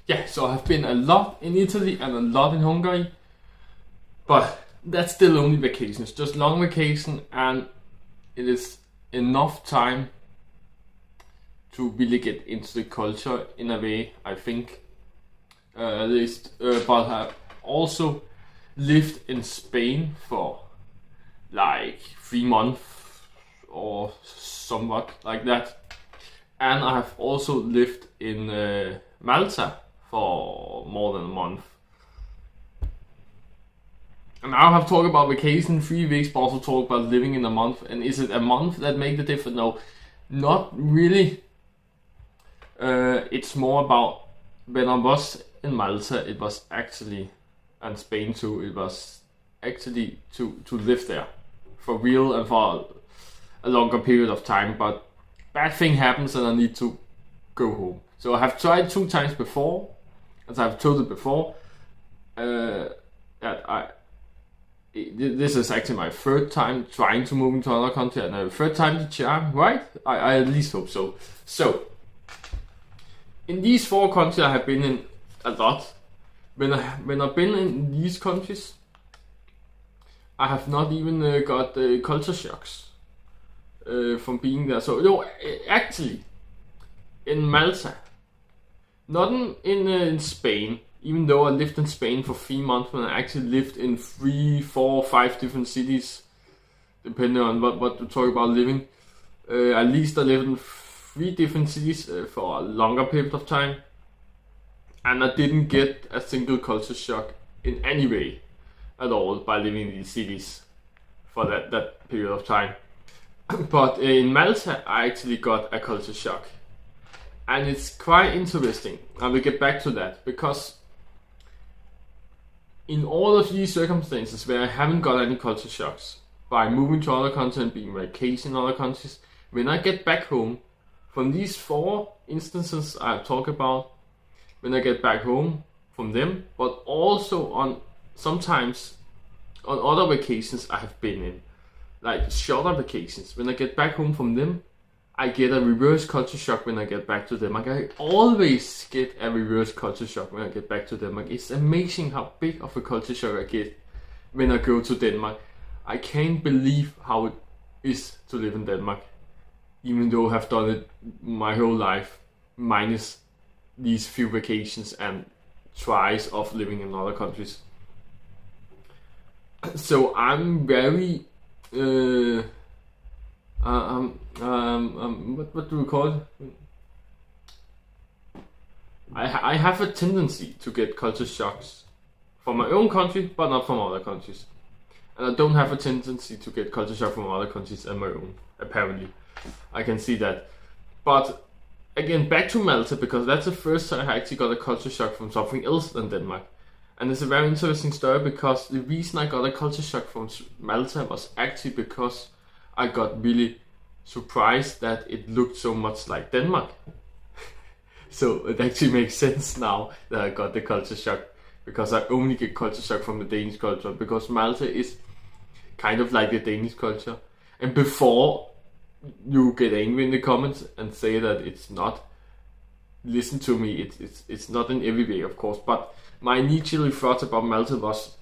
Yeah, so I've been a lot in Italy and a lot in Hungary, but that's still only vacations, just long vacation, and it is enough time to really get into the culture in a way, I think, at least. But I've also lived in Spain for like 3 months or somewhat like that, and I have also lived in Malta for more than a month. And now I have talked about vacation 3 weeks, but also talked about living in a month. And is it a month that make the difference? No, not really. It's more about when I was in Malta, it was actually, and Spain too, it was actually to live there for real and for a longer period of time. But bad thing happens and I need to go home. So I have tried 2 times before, as I've told it before, that this is actually my 3rd time trying to move into another country, and a 3rd time the charm, right? I at least hope so. So, in these 4 countries I have been in a lot. When I've been in these countries, I have not even got culture shocks from being there. So, no, actually, in Malta, not in Spain, even though I lived in Spain for 3 months, when I actually lived in 3, 4, 5 different cities, depending on what you talk about living. At least I lived in 3 different cities for a longer period of time, and I didn't get a single culture shock in any way at all by living in these cities for that period of time. But in Malta, I actually got a culture shock, and it's quite interesting. I will get back to that, because in all of these circumstances where I haven't got any culture shocks, by moving to other countries and being vacation in other countries, when I get back home, from these 4 instances I've talked about, when I get back home from them, but also on sometimes on other vacations I have been in, like shorter vacations, when I get back home from them, I get a reverse culture shock when I get back to Denmark. I always get a reverse culture shock when I get back to Denmark. It's amazing how big of a culture shock I get when I go to Denmark. I can't believe how it is to live in Denmark, even though I have done it my whole life, minus these few vacations and tries of living in other countries. So I'm very what do we call it? I have a tendency to get culture shocks from my own country, but not from other countries. And I don't have a tendency to get culture shock from other countries and my own, apparently. I can see that. But again, back to Malta, because that's the first time I actually got a culture shock from something else than Denmark. And it's a very interesting story, because the reason I got a culture shock from Malta was actually because I got really surprised that it looked so much like Denmark. So it actually makes sense now that I got the culture shock, because I only get culture shock from the Danish culture, because Malta is kind of like the Danish culture. And before you get angry in the comments and say that it's not, listen to me, it's not in every way, of course, but my initial thoughts about Malta was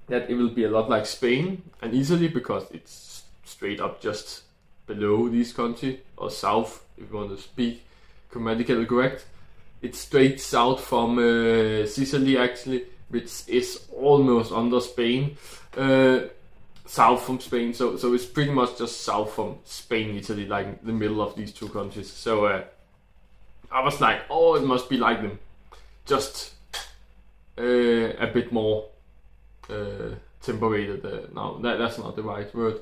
that it will be a lot like Spain and Italy, because it's straight up just below these countries, or south if you want to speak grammatically correct. It's straight south from Sicily actually, which is almost under Spain, south from Spain, so it's pretty much just south from Spain, Italy, like the middle of these 2 countries. So I was like, oh, it must be like them, just a bit more temperated. No, that's not the right word.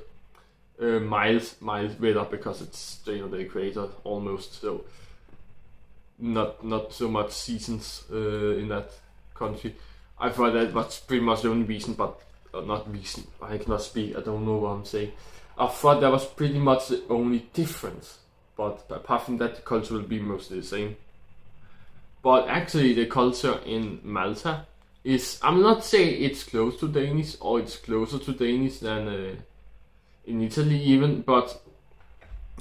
Miles weather, because it's straight on the equator almost. So not so much seasons in that country. I thought that was pretty much the only reason, but not reason. I cannot speak. I don't know what I'm saying. I thought that was pretty much the only difference. But apart from that, the culture will be mostly the same. But actually, the culture in Malta is, I'm not saying it's close to Danish, or it's closer to Danish than in Italy even,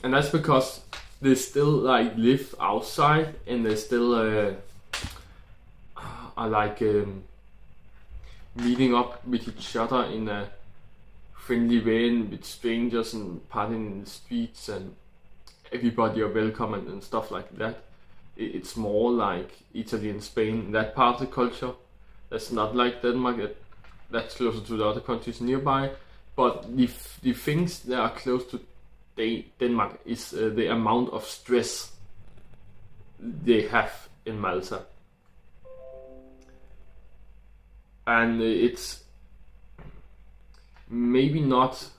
and that's because they still like live outside, and they still are like meeting up with each other in a friendly way and with strangers and partying in the streets, and everybody are welcome and stuff like that. It's more like Italy and Spain, that part of the culture. That's not like Denmark. That's closer to the other countries nearby. But the things that are close to Denmark is the amount of stress they have in Malta. And it's maybe not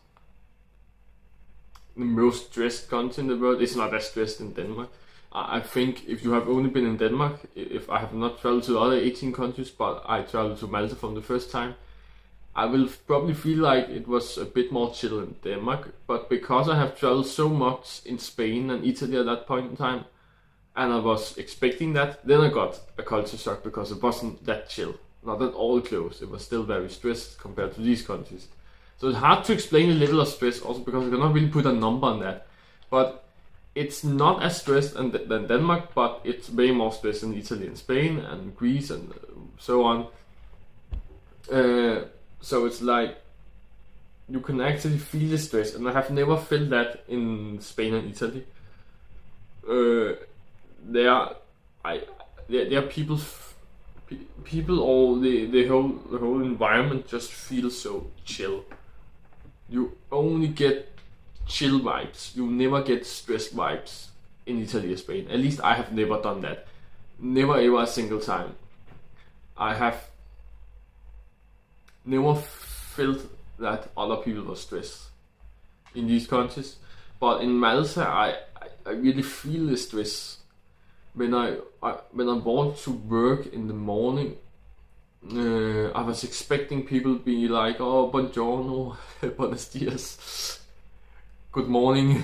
the most stressed country in the world. It's not as stressed in Denmark. I think if you have only been in Denmark, if I have not traveled to the other 18 countries, but I traveled to Malta for the first time, I will probably feel like it was a bit more chill in Denmark. But because I have traveled so much in Spain and Italy at that point in time, and I was expecting that, then I got a culture shock because it wasn't that chill. Not at all close. It was still very stressed compared to these countries. So it's hard to explain the level of stress also because I cannot really put a number on that. But it's not as stressed than Denmark, but it's way more stressed in Italy and Spain and Greece and so on. So it's like you can actually feel the stress, and I have never felt that in Spain and Italy. There are people, or the whole environment just feels so chill. You only get chill vibes. You never get stressed vibes in Italy or Spain. At least I have never done that. Never ever a single time. I have never felt that other people were stressed in these countries. But in Malta, I really feel the stress. When I walk to work in the morning, I was expecting people to be like, "Oh, buongiorno, buenos dias, good morning,"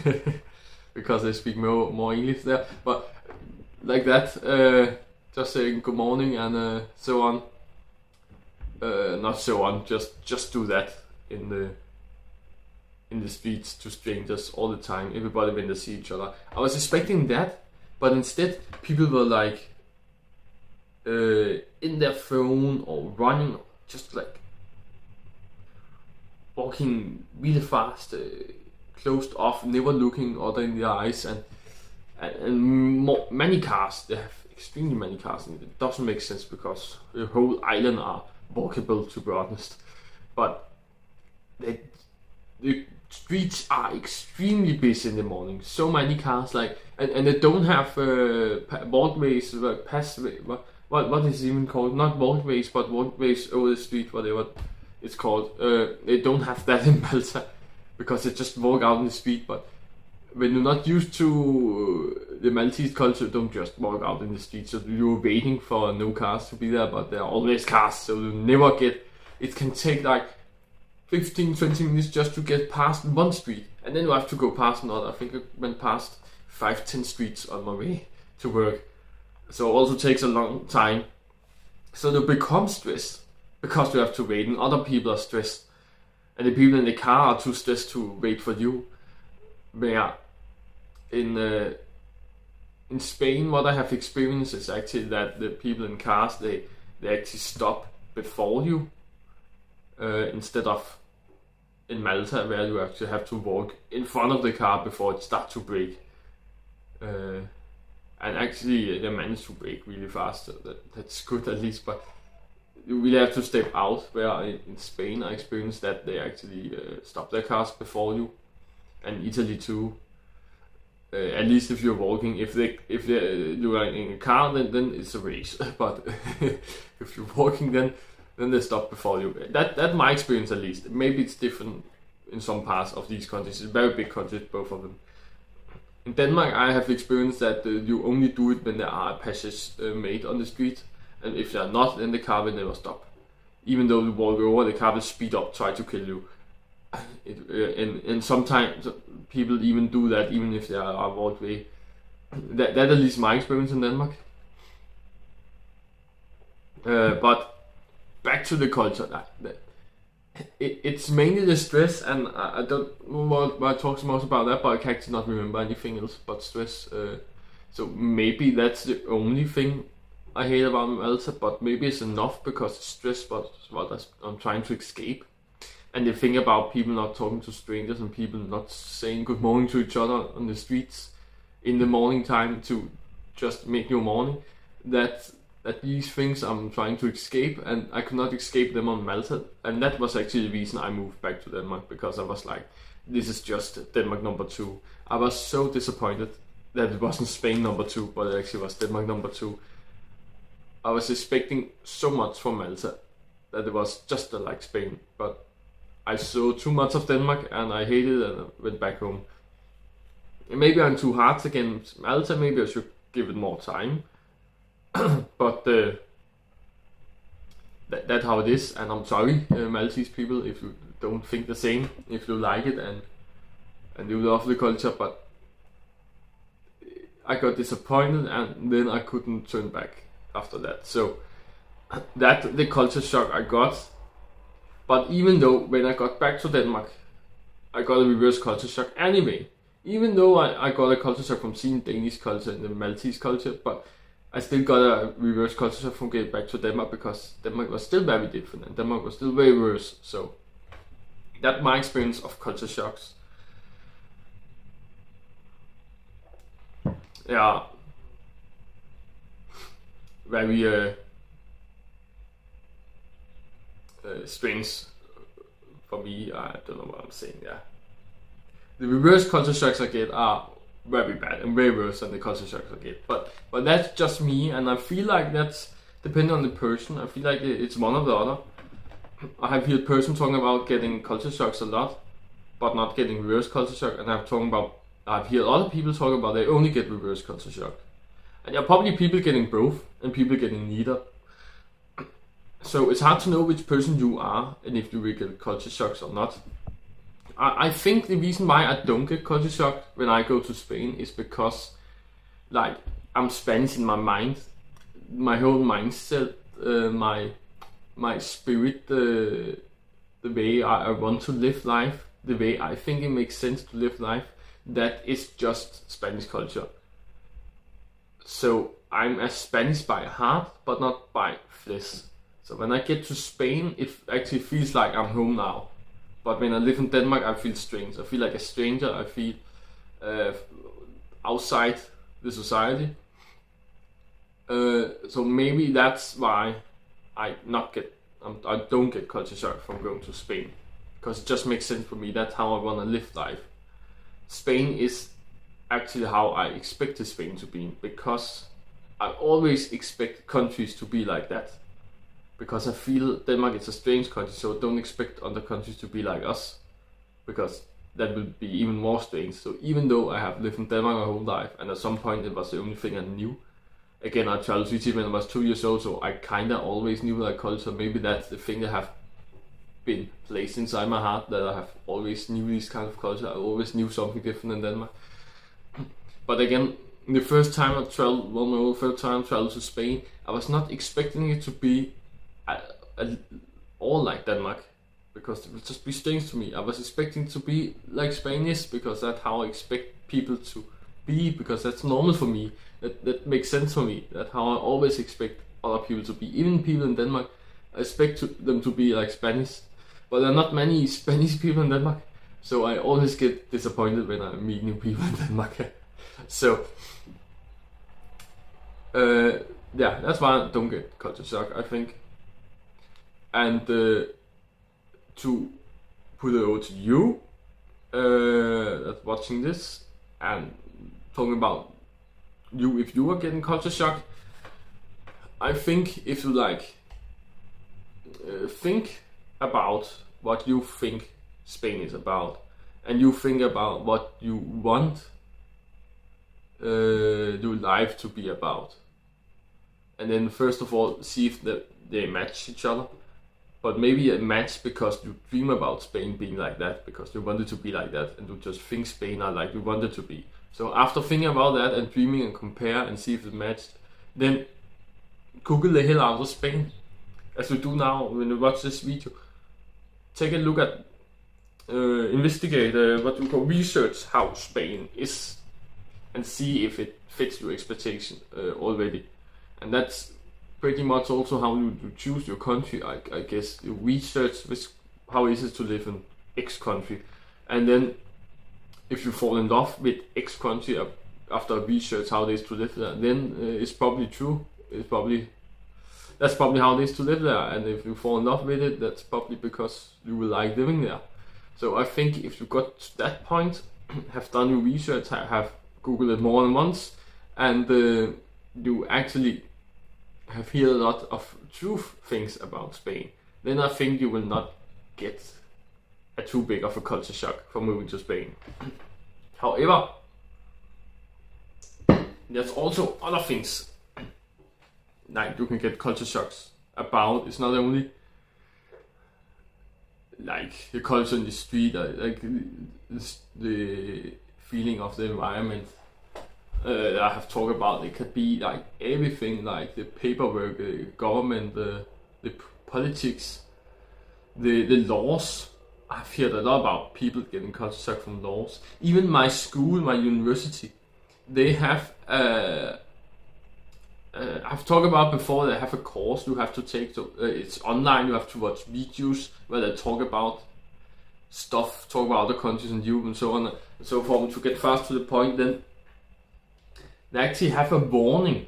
because they speak more English there. But like that, just saying good morning and so on. Not so on. Just do that in the streets to strangers all the time. Everybody when they see each other. I was expecting that. But instead, people were like in their phone or running, just like walking really fast, closed off, never looking other in the eyes, and many cars. They have extremely many cars, and it doesn't make sense because the whole island are walkable, to be honest. But the streets are extremely busy in the morning. So many cars, like, and they don't have walkways, passway. What is it even called? Not walkways, but walkways over the street, whatever it's called. They don't have that in Malta because they just walk out in the street. But when you're not used to the Maltese culture, don't just walk out in the street. So you're waiting for no cars to be there, but there are always cars. So you never get. It can take like 15-20 minutes just to get past one street, and then you have to go past another. I think I went past 5-10 streets on my way to work, so it also takes a long time. So you become stressed because you have to wait, and other people are stressed, and the people in the car are too stressed to wait for you. Where in Spain, what I have experienced is actually that the people in cars they actually stop before you. Instead of in Malta, where you actually have to walk in front of the car before it starts to brake. And actually, they managed to brake really fast. So that's good at least, but you really have to step out. Where in Spain, I experienced that they actually stop their cars before you, and Italy too. At least if you're walking, if you are in a car, then it's a race. But if you're walking, then they stop before you. That's my experience at least. Maybe it's different in some parts of these countries. It's very big countries, both of them. In Denmark, I have experienced that you only do it when there are passages made on the street, and if they are not, then the car will never stop. Even though you walk over, the car will speed up, try to kill you. And sometimes people even do that, even if they are walkway. That at least my experience in Denmark. But back to the culture. It's mainly the stress, and I don't want to talk so much about that, but I can actually not remember anything else but stress. So maybe that's the only thing I hate about Malta, but maybe it's enough because it's stress, but what I'm trying to escape. And the thing about people not talking to strangers and people not saying good morning to each other on the streets in the morning time to just make your morning, that these things I'm trying to escape, and I could not escape them on Malta. And that was actually the reason I moved back to Denmark, because I was like, this is just Denmark number 2. I was so disappointed that it wasn't Spain number 2, but it actually was Denmark number 2. I was expecting so much from Malta that it was just like Spain, but I saw too much of Denmark and I hated it and I went back home. And maybe I'm too hard against Malta, maybe I should give it more time. But that's how it is, and I'm sorry, Maltese people, if you don't think the same, if you like it and you love the culture, but I got disappointed and then I couldn't turn back after that. So that the culture shock I got. But even though when I got back to Denmark, I got a reverse culture shock anyway. Even though I got a culture shock from seeing Danish culture and the Maltese culture, but I still got a reverse culture shock from getting back to Denmark, because Denmark was still very different and Denmark was still very worse. So that's my experience of culture shocks. Yeah, very strange for me. I don't know what I'm saying. Yeah, the reverse culture shocks I get are very bad and way worse than the culture shocks I get. But that's just me, and I feel like that's depending on the person. I feel like it's one or the other. I have heard person talking about getting culture shocks a lot, but not getting reverse culture shock, and I've heard other people talk about they only get reverse culture shock. And there are probably people getting both and people getting neither. So it's hard to know which person you are and if you will get culture shocks or not. I think the reason why I don't get culture shock when I go to Spain is because, like, I'm Spanish in my mind, my whole mindset, my spirit, the way I want to live life, the way I think it makes sense to live life, that is just Spanish culture. So I'm as Spanish by heart, but not by flesh. So when I get to Spain, it actually feels like I'm home now. But when I live in Denmark, I feel strange. I feel like a stranger. I feel outside the society. So maybe that's why I don't get culture shock from going to Spain, because it just makes sense for me. That's how I want to live life. Spain is actually how I expected Spain to be, because I always expect countries to be like that. Because I feel Denmark is a strange country, so don't expect other countries to be like us, because that would be even more strange. So even though I have lived in Denmark my whole life, and at some point it was the only thing I knew. Again, I traveled to Italy when I was 2 years old, so I kinda always knew that culture. Maybe that's the thing that have been placed inside my heart, that I have always knew this kind of culture. I always knew something different in Denmark. But again, the first time I traveled to Spain, I was not expecting it to be all like Denmark, because it would just be strange to me. I was expecting to be like Spain is, because that's how I expect people to be, because that's normal for me. That makes sense for me. That's how I always expect other people to be. Even people in Denmark, I expect them to be like Spanish, but there are not many Spanish people in Denmark, so I always get disappointed when I meet new people in Denmark. So yeah, that's why I don't get culture shock, I think. And to put it over to you that's watching this and talking about you, if you are getting culture shock, I think if you think about what you think Spain is about, and you think about what you want your life to be about, and then first of all see if they match each other. But maybe a match because you dream about Spain being like that, because you want it to be like that, and you just think Spain are like you want it to be. So after thinking about that and dreaming and compare and see if it matched, then Google the hell out of Spain, as we do now when you watch this video. take a look at, investigate, what we call research how Spain is, and see if it fits your expectation already. And that's pretty much also how you choose your country, I guess. You research how is it to live in X country, and then if you fall in love with X country after research how it is to live there, then it's probably true. That's probably how it is to live there. And if you fall in love with it, that's probably because you will like living there. So I think if you got to that point, have done your research, have Googled it more than once, and you actually have heard a lot of truth things about Spain, then I think you will not get a too big of a culture shock for moving to Spain. However, there's also other things like you can get culture shocks about. It's not only like the culture in the street, like the feeling of the environment. I have talked about it could be like everything, like the paperwork, the government, the politics, the laws. I've heard a lot about people getting culture shock from laws. Even my school, my university, they have I've talked about before, they have a course you have to take. So it's online. You have to watch videos where they talk about stuff, talk about other countries in Europe and so on and so forth. To get fast to the point, then they actually have a warning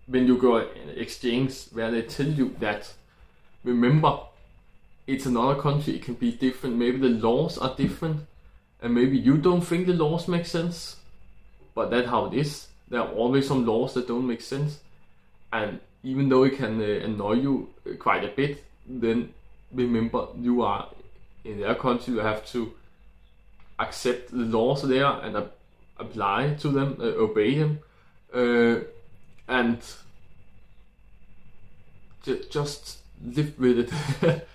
when you go in exchange where they tell you that, remember, it's another country, it can be different, maybe the laws are different, and maybe you don't think the laws make sense, but that's how it is. There are always some laws that don't make sense, and even though it can annoy you quite a bit, then remember you are in their country, you have to accept the laws there and apply to them, obey them, and just live with it.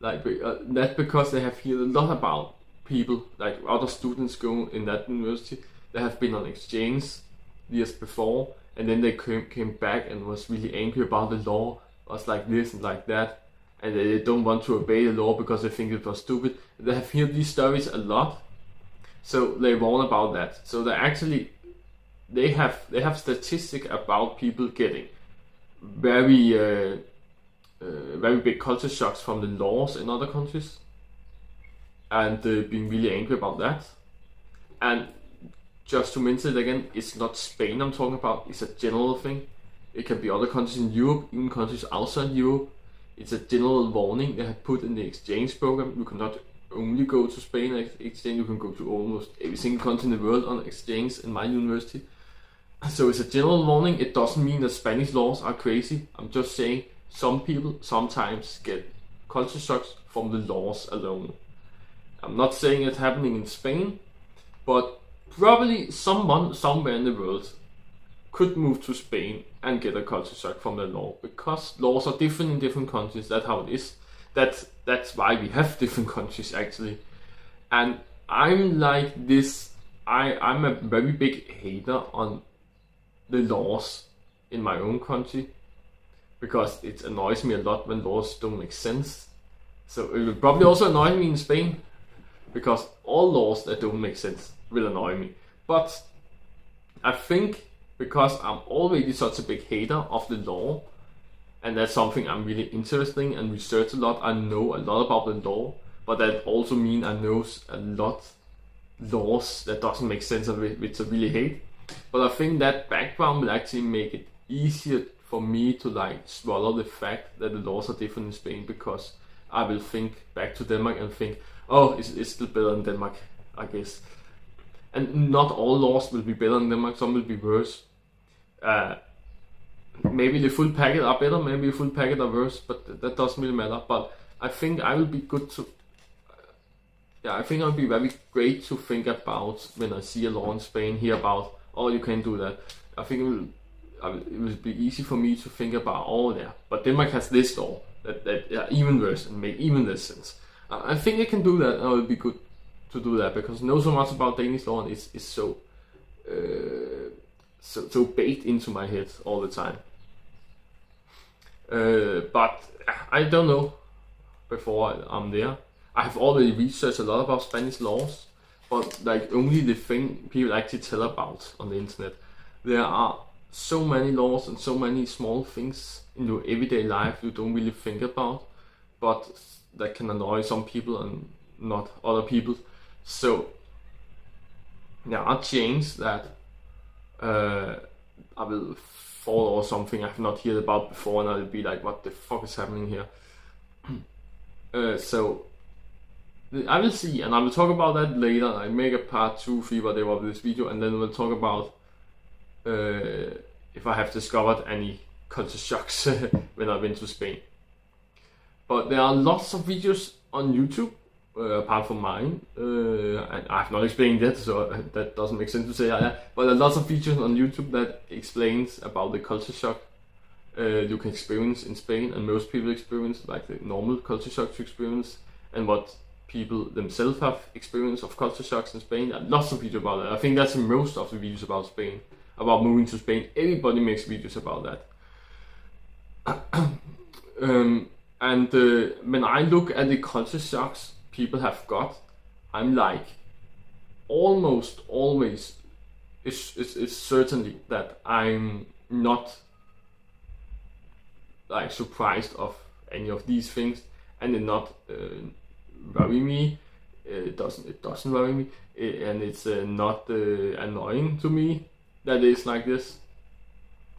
Like that's because they have heard a lot about people, like other students go in that university. They have been on exchange years before, and then they came back and was really angry about the law. Was like this and like that, and they don't want to obey the law because they think it was stupid. They have heard these stories a lot, so they warn about that. So they have statistics about people getting very big culture shocks from the laws in other countries, and being really angry about that. And just to mention it again, it's not Spain I'm talking about, it's a general thing. It can be other countries in Europe, even countries outside Europe. It's a general warning they have put in the exchange program. You cannot only go to Spain on exchange, you can go to almost every single country in the world on exchange in my university. So it's a general warning. It doesn't mean that Spanish laws are crazy. I'm just saying some people sometimes get culture shocks from the laws alone. I'm not saying it's happening in Spain, but probably someone somewhere in the world could move to Spain and get a culture shock from the law, because laws are different in different countries. That's how it is. That's why we have different countries actually. And I'm like this. I'm a very big hater on the laws in my own country, because it annoys me a lot when laws don't make sense. So it will probably also annoy me in Spain, because all laws that don't make sense will annoy me. But I think because I'm already such a big hater of the law, and that's something I'm really interested in and research a lot, I know a lot about the law, but that also means I know a lot laws that doesn't make sense and which I really hate. But I think that background will actually make it easier for me to like swallow the fact that the laws are different in Spain, because I will think back to Denmark and think, oh, it's still better than Denmark, I guess. And not all laws will be better than Denmark, some will be worse. Maybe the full packet are better, maybe the full packet are worse, but that doesn't really matter. But I think I will be good to... I think it will be very great to think about when I see a law in Spain, hear about, oh, you can't do that. I think it will be easy for me to think about, oh, yeah, but Denmark has this law that are even worse and make even less sense. I think I can do that, and it will be good to do that, because I know so much about Danish law, and it's so baked into my head all the time. But I don't know. before I'm there. I have already researched a lot about Spanish laws, but like only the thing people actually tell about on the internet. There are so many laws and so many small things in your everyday life you don't really think about, but that can annoy some people and not other people. So there are changes that I will follow or something I've not heard about before, and I'll be like, what the fuck is happening here? So I will see, and I will talk about that later. I make a part 2, 3, whatever of this video, and then we'll talk about if I have discovered any culture shocks when I went to Spain. But there are lots of videos on YouTube, apart from mine, and I've not explained that, so that doesn't make sense to say that. But there are lots of videos on YouTube that explains about the culture shock you can experience in Spain, and most people experience, like the normal culture shock to experience, and what people themselves have experienced of culture shocks in Spain. There are lots of videos about that. I think that's most of the videos about Spain, about moving to Spain. Everybody makes videos about that. And when I look at the culture shocks people have got, I'm like, almost always, it's certainly that I'm not like surprised of any of these things, and it not worry me. It doesn't worry me, and it's not annoying to me that it's like this.